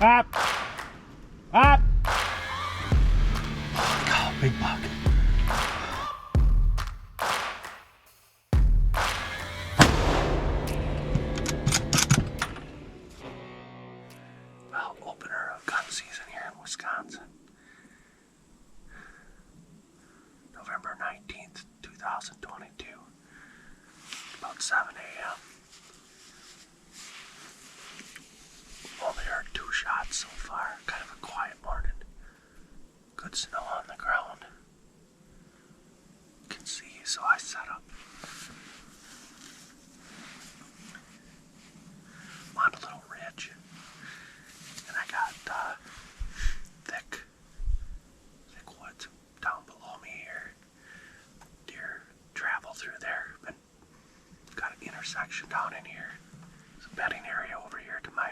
Up! Up! Oh, big buck. Well, opener of gun season here in Wisconsin. November 19th, 2022. About 7 a.m. Only heard 2 shots so far. Kind of a quiet morning. Good snow on the ground. Can see, so I set up. I'm on a little ridge. And I got thick woods down below me here. Deer travel through there. And got an intersection down in here. There's a bedding area over here to my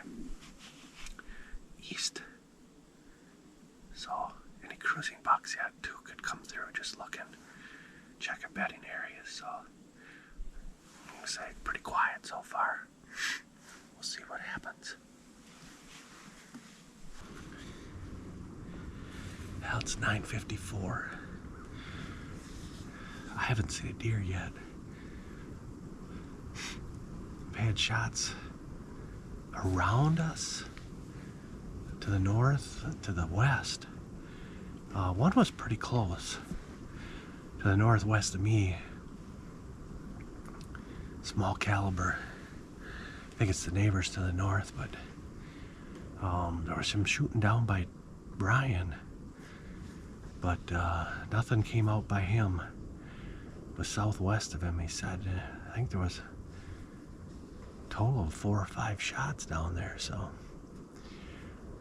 east. So any cruising bucks yet too could come through just looking, checking bedding areas. So I'm gonna say pretty quiet so far. We'll see what happens. Well, it's 9:54. I haven't seen a deer yet. I've had shots around us, to the north, to the west. One was pretty close, to the northwest of me. Small caliber. I think it's the neighbors to the north, but there was some shooting down by Brian, but nothing came out by him. It was southwest of him, he said. I think there was a total of 4 or 5 shots down there, so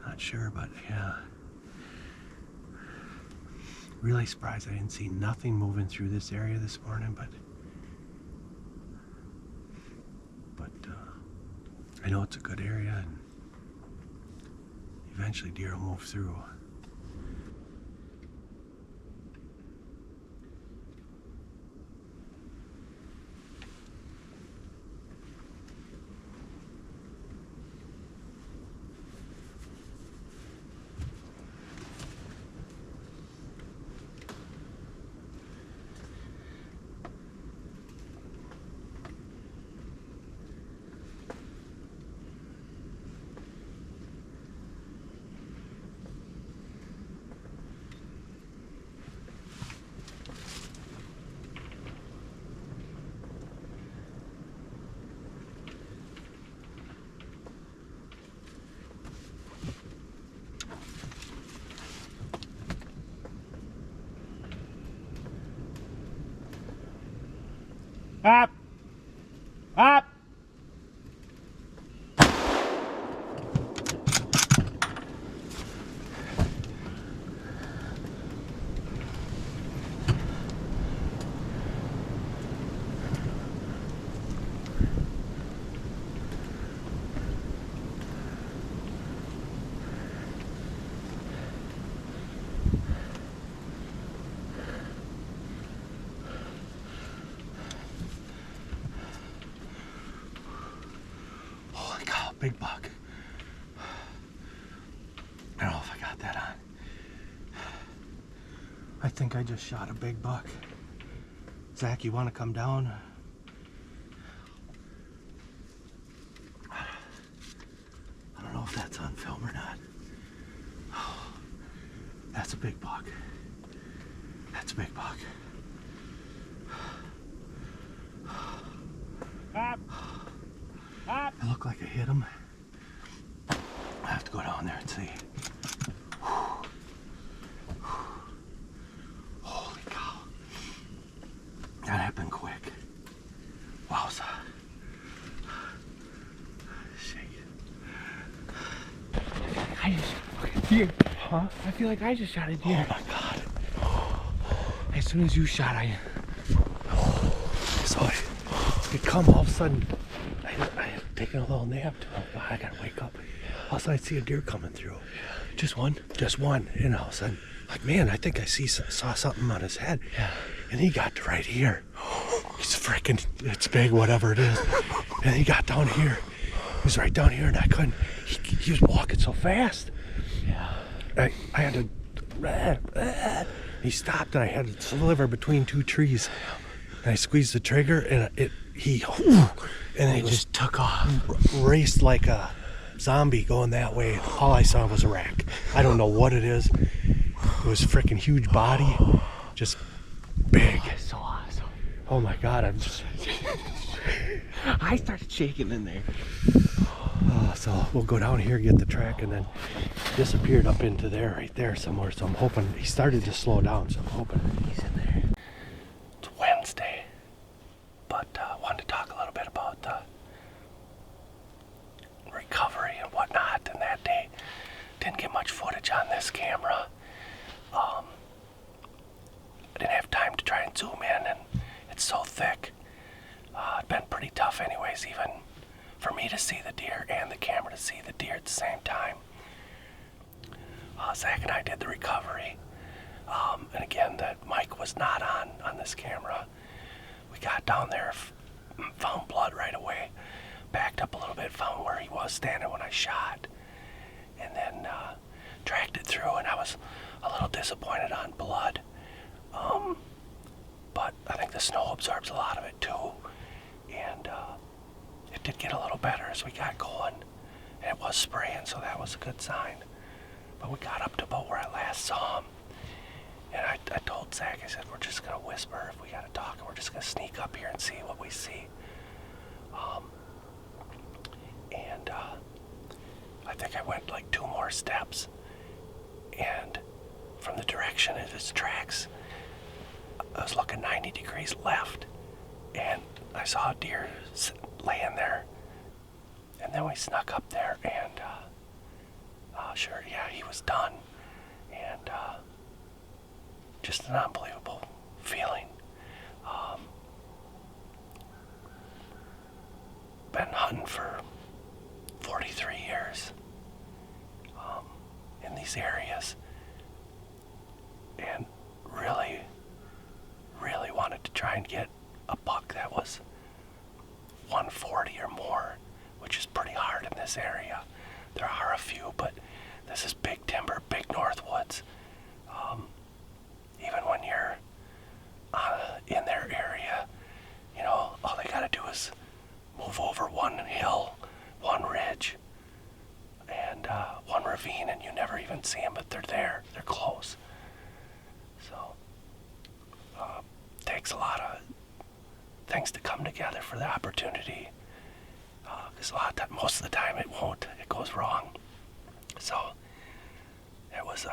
not sure, but yeah. Really surprised I didn't see nothing moving through this area this morning, but I know it's a good area, and eventually deer will move through. Up! Up! Big buck. I don't know if I got that on. I think I just shot a big buck. Zach, you want to come down? I don't know if that's on film or not. That's a big buck. That's a big buck. It looked like I hit him. I have to go down there and see. Holy cow. That happened quick. Wowza. Shake it. I just shot a deer. Huh? I feel like I just shot a deer. Oh my god. As soon as you shot, I saw it come all of a sudden. I had taken a little nap. I gotta wake up. All of a sudden, I see a deer coming through. Just one. And all of a sudden, like, man, I think I saw something on his head. Yeah. And he got to right here. He's freaking, it's big, whatever it is. And he got down here. He was right down here, and I couldn't. He was walking so fast. Yeah. I had to. He stopped, and I had to sliver between two trees. And I squeezed the trigger, and he just took off. Raced like a zombie going that way. All I saw was a rack. I don't know what it is. It was a freaking huge body, just big. Oh, so awesome. Oh my God, I'm just. I started shaking in there. So we'll go down here, get the track, and then disappeared up into there, right there somewhere. So I'm hoping he started to slow down. So I'm hoping He's in there. it's Wednesday, but wanted to talk a little bit about recovery and whatnot. And that day, didn't get much footage on this camera. I didn't have time to try and zoom in, and it's so thick. It'd been pretty tough, anyways, even for me to see the deer and the camera to see the deer at the same time. Zach and I did the recovery. And again, the mic was not on this camera. We got down there, found blood right away, backed up a little bit, found where he was standing when I shot, and then tracked it through, and I was a little disappointed on blood. But I think the snow absorbs a lot of it too, and it did get a little better as we got going, and it was spraying, so that was a good sign. But we got up to about where I last saw him, and I told Zach, I said, we're just going to whisper if we got to talk, and we're just going to sneak up here and see what we see. And I think I went like 2 more steps, and from the direction of his tracks, I was looking 90 degrees left, and I saw a deer laying there. And then we snuck up there, and sure, yeah, he was done. And just an unbelievable feeling. Been hunting for 43 years in these areas, and really wanted to try and get a buck that was 140 or more, which is pretty hard in this area. There are a few, but this is big timber, big Northwoods. Even when you're in their area, you know, all they gotta do is move over one hill, one ridge, and one ravine, and you never even see them, but they're there, they're close. So, takes a lot of things to come together for the opportunity, because most of the time it won't, it goes wrong. So it was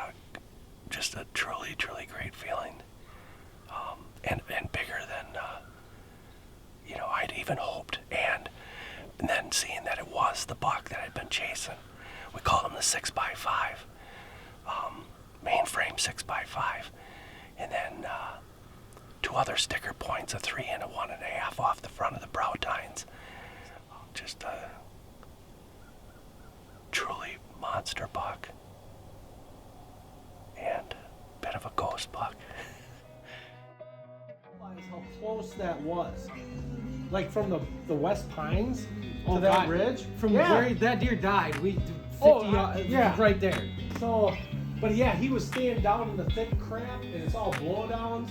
just a truly great feeling, and bigger than I'd even hoped, and then seeing that it was the buck that I'd been chasing. We called him the 6x5, mainframe 6x5, and then 2 other sticker points, a 3 and a 1.5 off the front of the brow tines. Just a truly monster buck, and a bit of a ghost buck. How close that was, like from the West Pines to Oh, that God. ridge. From Yeah. where that deer died, we 50 yeah. right there. So, but yeah, he was staying down in the thick crap, and it's all blowdowns.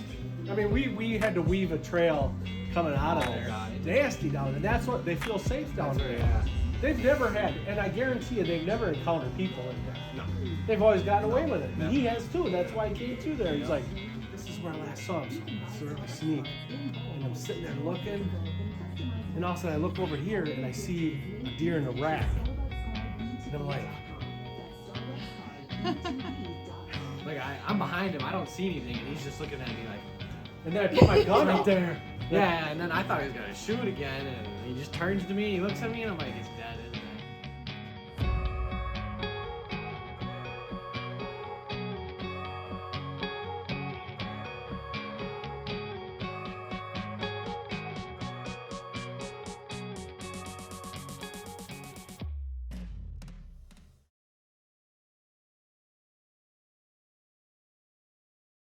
I mean, we had to weave a trail coming out of there. God. Nasty down, and that's what they feel safe down there. Yeah. They've never had, and I guarantee you, they've never encountered people like that. No. They've always gotten away with it. Yeah. And he has too. That's why he came through there. He's like, this is where I last saw him. So I'm sort of sneak. And I'm sitting there looking, and all of a sudden I look over here and I see a deer in a rack. And I'm like, Like I'm behind him, I don't see anything, and he's just looking at me like. and then I put my gun right out there. Yeah, and then I thought he was gonna shoot again, and he just turns to me, he looks at me, and I'm like, he's dead.